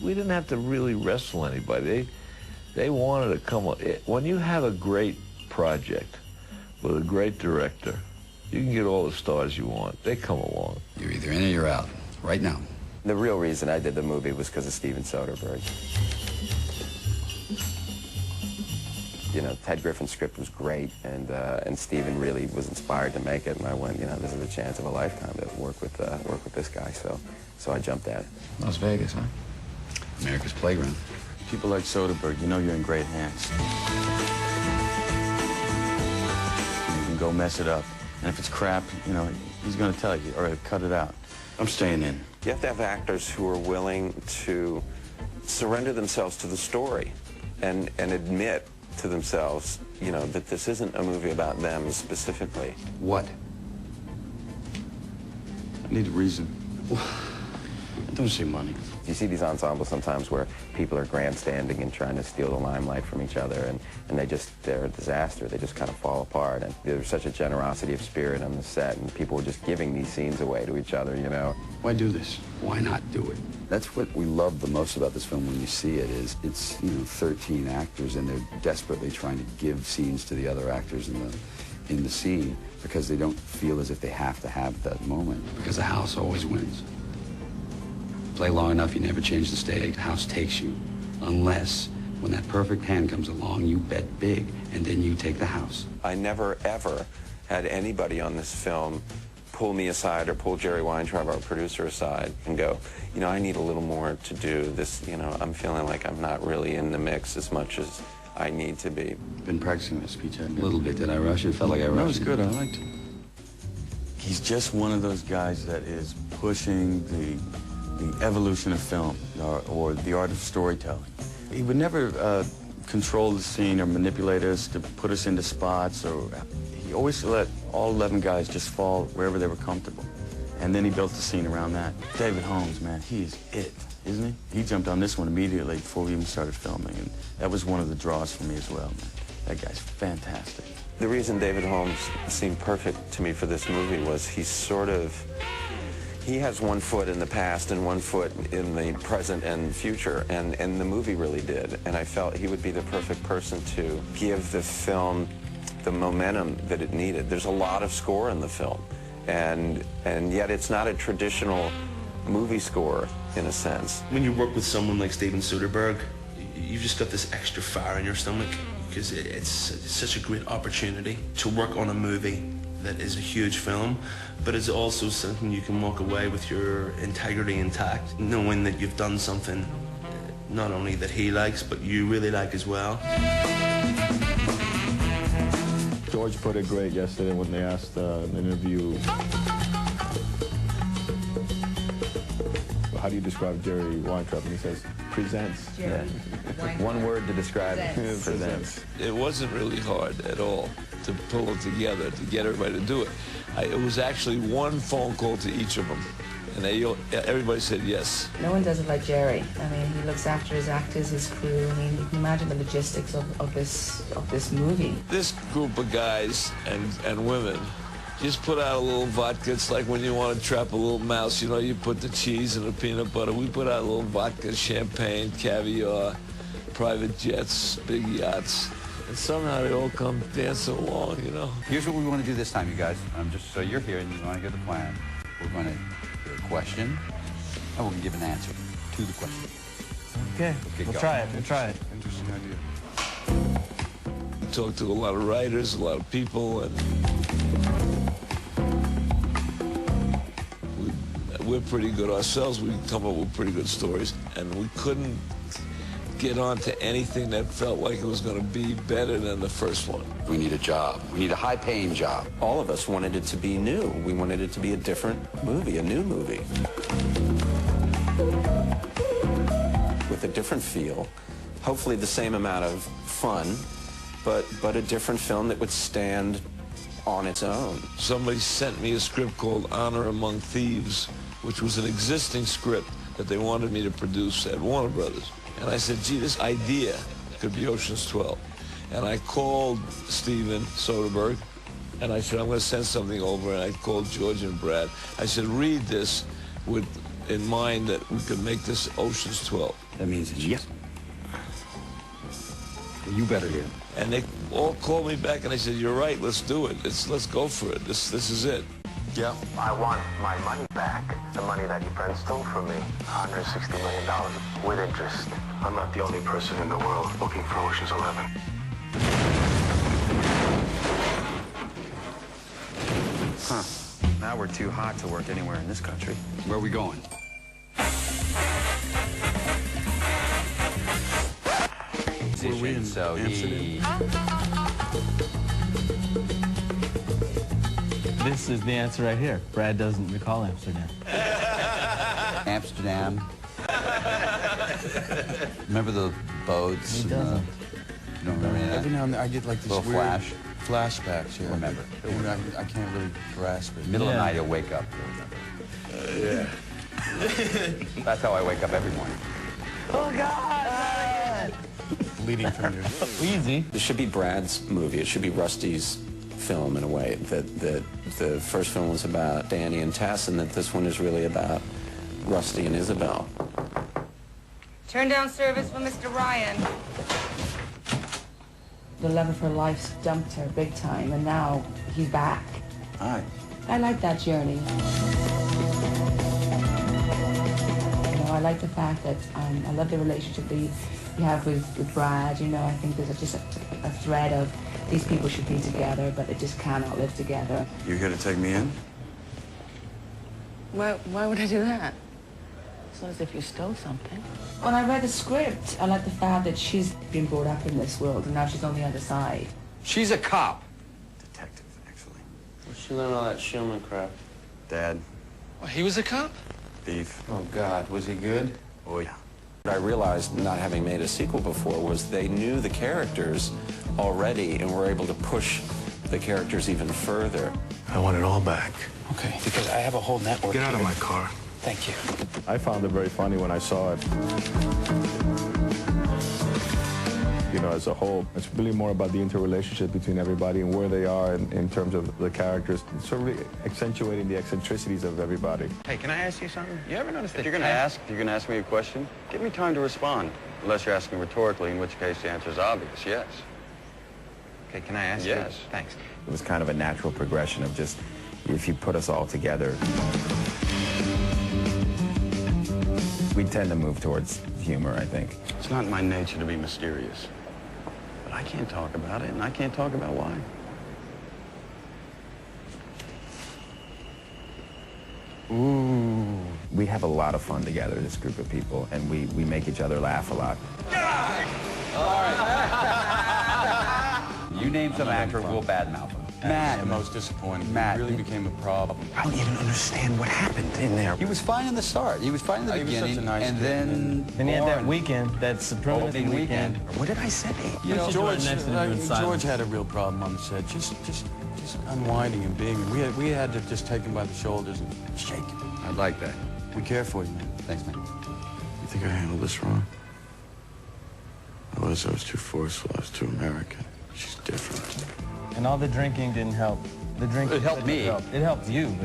We didn't have to really wrestle anybody. They wanted to come on. When you have a great project with a great director, you can get all the stars you want. They come along. You're either in or you're out, right now. The real reason I did the movie was because of Steven Soderbergh. You know, Ted Griffin's script was great, and Steven really was inspired to make it, and I went, you know, this is a chance of a lifetime to work with this guy, so I jumped at it. Las Vegas, huh? America's playground. People like Soderbergh, you know you're in great hands. You can go mess it up, and if it's crap, you know, he's going to tell you, or cut it out. I'm staying in. You have to have actors who are willing to surrender themselves to the story and admit to themselves, you know, that this isn't a movie about them specifically. What? I need a reason. I don't see money. You see these ensembles sometimes where people are grandstanding and trying to steal the limelight from each other, and they're a disaster. They just kind of fall apart. And there's such a generosity of spirit on the set, and people were just giving these scenes away to each other, you know. Why do this? Why not do it? That's what we love the most about this film when you see it, is it's, you know, 13 actors, and they're desperately trying to give scenes to the other actors in the scene, because they don't feel as if they have to have that moment. Because the house always wins. Play long enough, you never change the stake. The house takes you. Unless, when that perfect hand comes along, you bet big, and then you take the house. I never, ever had anybody on this film pull me aside or pull Jerry Weintraub, our producer, aside and go, you know, I need a little more to do this. You know, I'm feeling like I'm not really in the mix as much as I need to be. Been practicing this speech, haven't you? A little bit. Did I rush it? Felt like I rushed it. No, it's good. I liked it. He's just one of those guys that is pushing the evolution of film, or the art of storytelling. He would never control the scene or manipulate us to put us into spots, or he always let all 11 guys just fall wherever they were comfortable. And then he built the scene around that. David Holmes, man, he's it, isn't he? He jumped on this one immediately before we even started filming, and that was one of the draws for me as well, man. That guy's fantastic. The reason David Holmes seemed perfect to me for this movie was he has one foot in the past and one foot in the present and future, and the movie really did. And I felt he would be the perfect person to give the film the momentum that it needed. There's a lot of score in the film, and yet it's not a traditional movie score in a sense. When you work with someone like Steven Soderbergh, you've just got this extra fire in your stomach, because it's such a great opportunity to work on a movie that is a huge film, but it's also something you can walk away with your integrity intact, knowing that you've done something not only that he likes, but you really like as well. George put it great yesterday when they asked in the interview, how do you describe Jerry Weintraub? And he says, presents. Yeah. One word to describe it. Presents. It wasn't really hard at all to pull it together, to get everybody to do it. It was actually one phone call to each of them, and everybody said yes. No one does it like Jerry. I mean, he looks after his actors, his crew. I mean, you can imagine the logistics of this movie. This group of guys and women just put out a little vodka. It's like when you want to trap a little mouse, you know, you put the cheese and the peanut butter. We put out a little vodka, champagne, caviar, private jets, big yachts. And somehow they all come dancing along, you know. Here's what we want to do this time, you guys. Just so you're here and you want to get the plan. We're going to hear a question, and we're going to give an answer to the question. Okay, we'll try it. We'll try it. Interesting idea. We talked to a lot of writers, a lot of people, and we're pretty good ourselves. We come up with pretty good stories, and we couldn't get on to anything that felt like it was going to be better than the first one. We need a job. We need a high-paying job. All of us wanted it to be new. We wanted it to be a different movie, a new movie. With a different feel, hopefully the same amount of fun, but a different film that would stand on its own. Somebody sent me a script called Honor Among Thieves, which was an existing script that they wanted me to produce at Warner Brothers. And I said, gee, this idea could be Ocean's 12. And I called Steven Soderbergh, and I said, I'm going to send something over. And I called George and Brad. I said, read this with in mind that we could make this Ocean's 12. That means yes. You better hear. And they all called me back and they said, "You're right, let's do it. Let's go for it. This is it." Yeah. I want my money back. The money that your friend stole from me. $160 million with interest. I'm not the only person in the world looking for Ocean's 11. Huh. Now we're too hot to work anywhere in this country. Where are we going? Were we in Amsterdam? This is the answer right here. Brad doesn't recall Amsterdam. Amsterdam. Remember the boats? He doesn't. You don't remember any of that? Every now and then I get like these Little weird flashbacks, yeah. Remember. I can't really grasp it. Middle of the Yeah. night, you'll wake up. You'll remember. That's how I wake up every morning. Oh, God! Bleeding from your... Easy. It should be Brad's movie. It should be Rusty's film in a way. That the first film was about Danny and Tess, and that this one is really about Rusty and Isabel. Turn down service for Mr. Ryan. The love of her life dumped her big time, and now he's back. Hi. I like that journey. You know, I like the fact that I love the relationship that you have with Brad. You know, I think there's just a thread of these people should be together, but they just cannot live together. You here to take me in? Why would I do that? It's not as if you stole something. When I read the script, I like the fact that she's been brought up in this world, and now she's on the other side. She's a cop. Detective, actually. Where'd she learn all that showman crap? Dad. Well, he was a cop? Thief. Oh, God, was he good? Oh, yeah. What I realized, not having made a sequel before, was they knew the characters already and were able to push the characters even further. I want it all back. Okay, because I have a whole network. Get out of here. my car. Thank you. I found it very funny when I saw it. You know, as a whole, it's really more about the interrelationship between everybody and where they are in terms of the characters. It's sort of really accentuating the eccentricities of everybody. Hey, can I ask you something? You ever notice that If you're going to ask me a question, give me time to respond. Unless you're asking rhetorically, in which case the answer is obvious, yes. Okay, can I ask you? Yes. Thanks. It was kind of a natural progression of just, if you put us all together, we tend to move towards humor, I think. It's not in my nature to be mysterious. But I can't talk about it, and I can't talk about why. Ooh. We have a lot of fun together, this group of people, and we make each other laugh a lot. You name some actor, we'll badmouth him. Matt, the most disappointing. Matt. It really became a problem. I don't even understand what happened in there. He was fine in the start. He was fine in the He was such a beginning, nice and kid, then... Then he had that Lauren. weekend, that supremacy Opening weekend. What did I say? You know, George, next to him in silence. George had a real problem on the set. Just unwinding and being. We had to just take him by the shoulders and shake him. I like that. We care for you, man. Thanks, man. You think I handled this wrong? I was too forceful. I was too American. She's different. And all the drinking didn't help. The drinking It helped me. It helped you, but